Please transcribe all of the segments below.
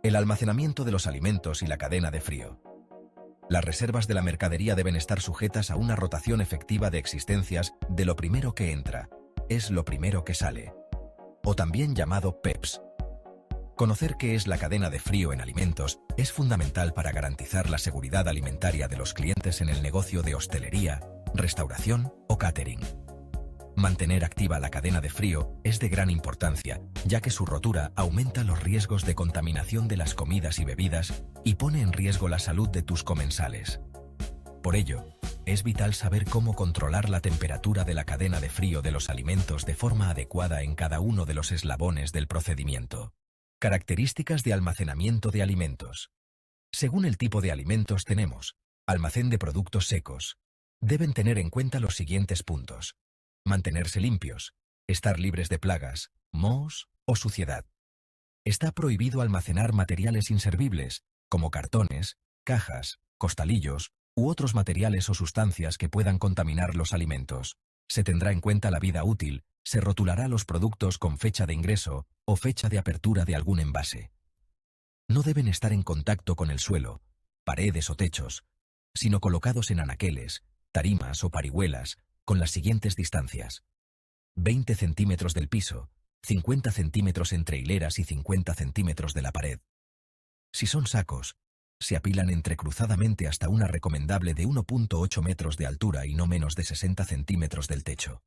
El almacenamiento de los alimentos y la cadena de frío. Las reservas de la mercadería deben estar sujetas a una rotación efectiva de existencias de lo primero que entra, es lo primero que sale, o también llamado PEPS. Conocer qué es la cadena de frío en alimentos es fundamental para garantizar la seguridad alimentaria de los clientes en el negocio de hostelería, restauración o catering. Mantener activa la cadena de frío es de gran importancia, ya que su rotura aumenta los riesgos de contaminación de las comidas y bebidas y pone en riesgo la salud de tus comensales. Por ello, es vital saber cómo controlar la temperatura de la cadena de frío de los alimentos de forma adecuada en cada uno de los eslabones del procedimiento. Características de almacenamiento de alimentos. Según el tipo de alimentos tenemos: almacén de productos secos. Deben tener en cuenta los siguientes puntos: mantenerse limpios, estar libres de plagas, mohos o suciedad. Está prohibido almacenar materiales inservibles, como cartones, cajas, costalillos u otros materiales o sustancias que puedan contaminar los alimentos. Se tendrá en cuenta la vida útil, se rotulará los productos con fecha de ingreso o fecha de apertura de algún envase. No deben estar en contacto con el suelo, paredes o techos, sino colocados en anaqueles, tarimas o parihuelas, con las siguientes distancias: 20 centímetros del piso, 50 centímetros entre hileras y 50 centímetros de la pared. Si son sacos, se apilan entrecruzadamente hasta una recomendable de 1,8 metros de altura y no menos de 60 centímetros del techo.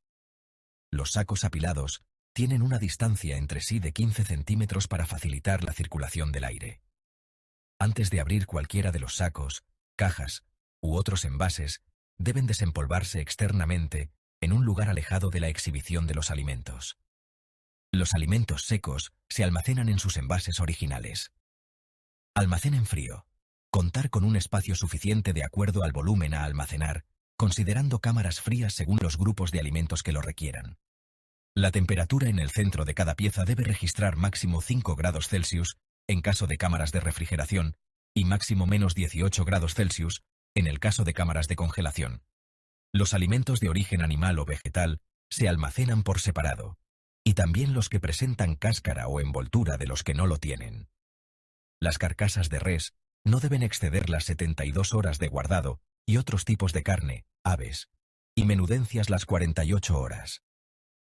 Los sacos apilados tienen una distancia entre sí de 15 centímetros para facilitar la circulación del aire. Antes de abrir cualquiera de los sacos, cajas u otros envases, deben desempolvarse externamente en un lugar alejado de la exhibición de los alimentos. Los alimentos secos se almacenan en sus envases originales. Almacén en frío. Contar con un espacio suficiente de acuerdo al volumen a almacenar, considerando cámaras frías según los grupos de alimentos que lo requieran. La temperatura en el centro de cada pieza debe registrar máximo 5 grados Celsius en caso de cámaras de refrigeración y máximo menos 18 grados Celsius en el caso de cámaras de congelación. Los alimentos de origen animal o vegetal se almacenan por separado, y también los que presentan cáscara o envoltura de los que no lo tienen. Las carcasas de res no deben exceder las 72 horas de guardado y otros tipos de carne, aves y menudencias las 48 horas.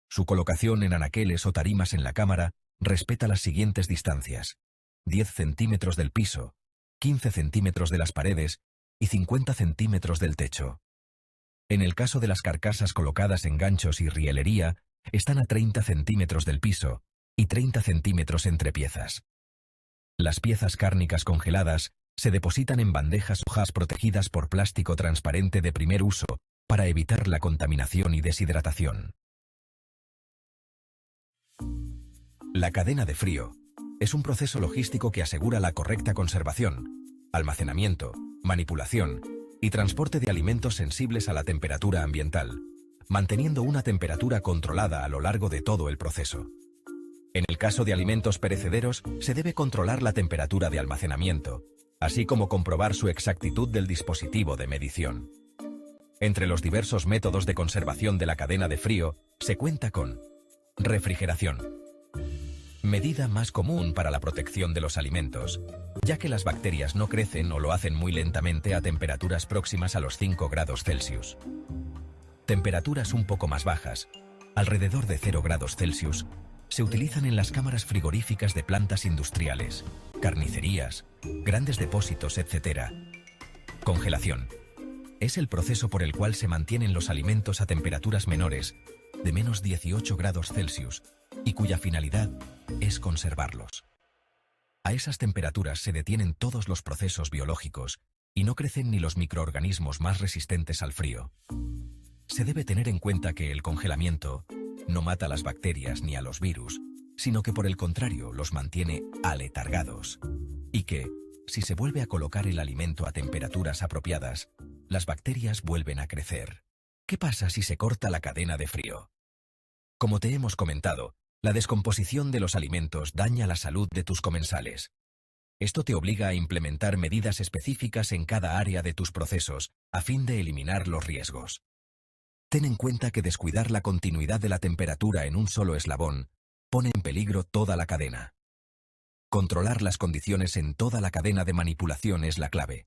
Su colocación en anaqueles o tarimas en la cámara respeta las siguientes distancias: 10 centímetros del piso, 15 centímetros de las paredes y 50 centímetros del techo. En el caso de las carcasas colocadas en ganchos y rielería, están a 30 centímetros del piso y 30 centímetros entre piezas. Las piezas cárnicas congeladas se depositan en bandejas hojas protegidas por plástico transparente de primer uso para evitar la contaminación y deshidratación. La cadena de frío es un proceso logístico que asegura la correcta conservación, almacenamiento, manipulación y transporte de alimentos sensibles a la temperatura ambiental, manteniendo una temperatura controlada a lo largo de todo el proceso. En el caso de alimentos perecederos, se debe controlar la temperatura de almacenamiento, así como comprobar su exactitud del dispositivo de medición. Entre los diversos métodos de conservación de la cadena de frío, se cuenta con refrigeración. Medida más común para la protección de los alimentos, ya que las bacterias no crecen o lo hacen muy lentamente a temperaturas próximas a los 5 grados Celsius. Temperaturas un poco más bajas, alrededor de 0 grados Celsius, se utilizan en las cámaras frigoríficas de plantas industriales, carnicerías, grandes depósitos, etc. Congelación. Es el proceso por el cual se mantienen los alimentos a temperaturas menores, de menos 18 grados Celsius, y cuya finalidad es conservarlos. A esas temperaturas se detienen todos los procesos biológicos y no crecen ni los microorganismos más resistentes al frío. Se debe tener en cuenta que el congelamiento no mata a las bacterias ni a los virus, sino que por el contrario los mantiene aletargados, y que, si se vuelve a colocar el alimento a temperaturas apropiadas, las bacterias vuelven a crecer. ¿Qué pasa si se corta la cadena de frío? Como te hemos comentado, la descomposición de los alimentos daña la salud de tus comensales. Esto te obliga a implementar medidas específicas en cada área de tus procesos, a fin de eliminar los riesgos. Ten en cuenta que descuidar la continuidad de la temperatura en un solo eslabón pone en peligro toda la cadena. Controlar las condiciones en toda la cadena de manipulación es la clave,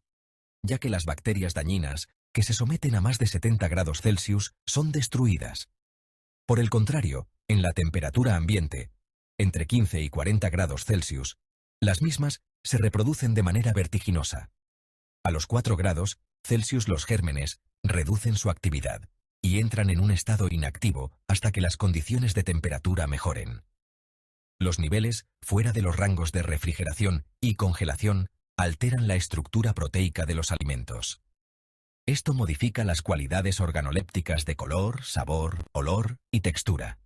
ya que las bacterias dañinas, que se someten a más de 70 grados Celsius, son destruidas. Por el contrario, en la temperatura ambiente, entre 15 y 40 grados Celsius, las mismas se reproducen de manera vertiginosa. A los 4 grados Celsius los gérmenes reducen su actividad y entran en un estado inactivo hasta que las condiciones de temperatura mejoren. Los niveles fuera de los rangos de refrigeración y congelación alteran la estructura proteica de los alimentos. Esto modifica las cualidades organolépticas de color, sabor, olor y textura.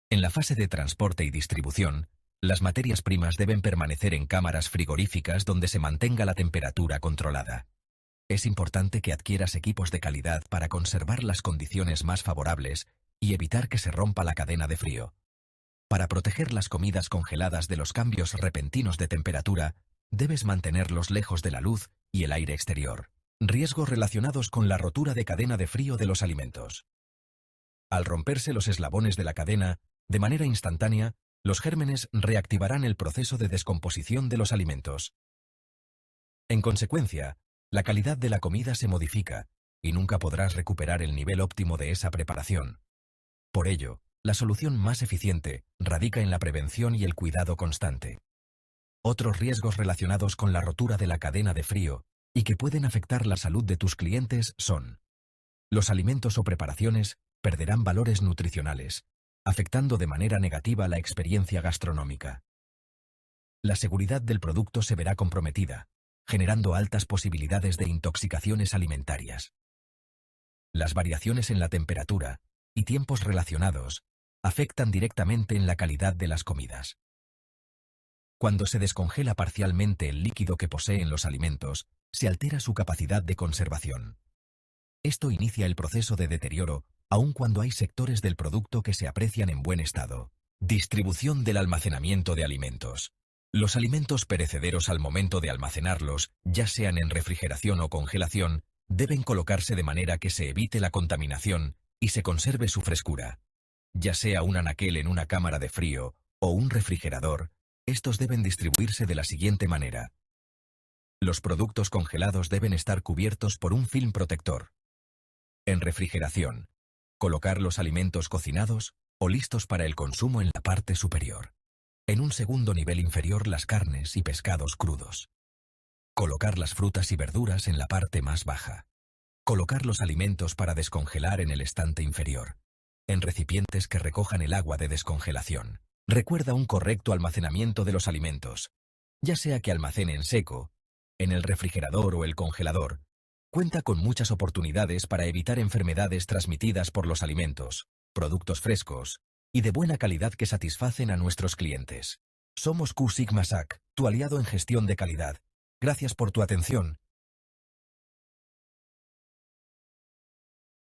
En la fase de transporte y distribución, las materias primas deben permanecer en cámaras frigoríficas donde se mantenga la temperatura controlada. Es importante que adquieras equipos de calidad para conservar las condiciones más favorables y evitar que se rompa la cadena de frío. Para proteger las comidas congeladas de los cambios repentinos de temperatura, debes mantenerlos lejos de la luz y el aire exterior. Riesgos relacionados con la rotura de cadena de frío de los alimentos. Al romperse los eslabones de la cadena, de manera instantánea, los gérmenes reactivarán el proceso de descomposición de los alimentos. En consecuencia, la calidad de la comida se modifica y nunca podrás recuperar el nivel óptimo de esa preparación. Por ello, la solución más eficiente radica en la prevención y el cuidado constante. Otros riesgos relacionados con la rotura de la cadena de frío y que pueden afectar la salud de tus clientes son: los alimentos o preparaciones perderán valores nutricionales, afectando de manera negativa la experiencia gastronómica. La seguridad del producto se verá comprometida, generando altas posibilidades de intoxicaciones alimentarias. Las variaciones en la temperatura y tiempos relacionados afectan directamente en la calidad de las comidas. Cuando se descongela parcialmente el líquido que poseen los alimentos, se altera su capacidad de conservación. Esto inicia el proceso de deterioro, aun cuando hay sectores del producto que se aprecian en buen estado. Distribución del almacenamiento de alimentos. Los alimentos perecederos al momento de almacenarlos, ya sean en refrigeración o congelación, deben colocarse de manera que se evite la contaminación y se conserve su frescura. Ya sea un anaquel en una cámara de frío o un refrigerador, estos deben distribuirse de la siguiente manera. Los productos congelados deben estar cubiertos por un film protector. En refrigeración, colocar los alimentos cocinados o listos para el consumo en la parte superior. En un segundo nivel inferior, las carnes y pescados crudos. Colocar las frutas y verduras en la parte más baja. Colocar los alimentos para descongelar en el estante inferior, en recipientes que recojan el agua de descongelación. Recuerda un correcto almacenamiento de los alimentos, ya sea que almacene en seco, en el refrigerador o el congelador. Cuenta con muchas oportunidades para evitar enfermedades transmitidas por los alimentos, productos frescos y de buena calidad que satisfacen a nuestros clientes. Somos Q Sigma SAC, tu aliado en gestión de calidad. Gracias por tu atención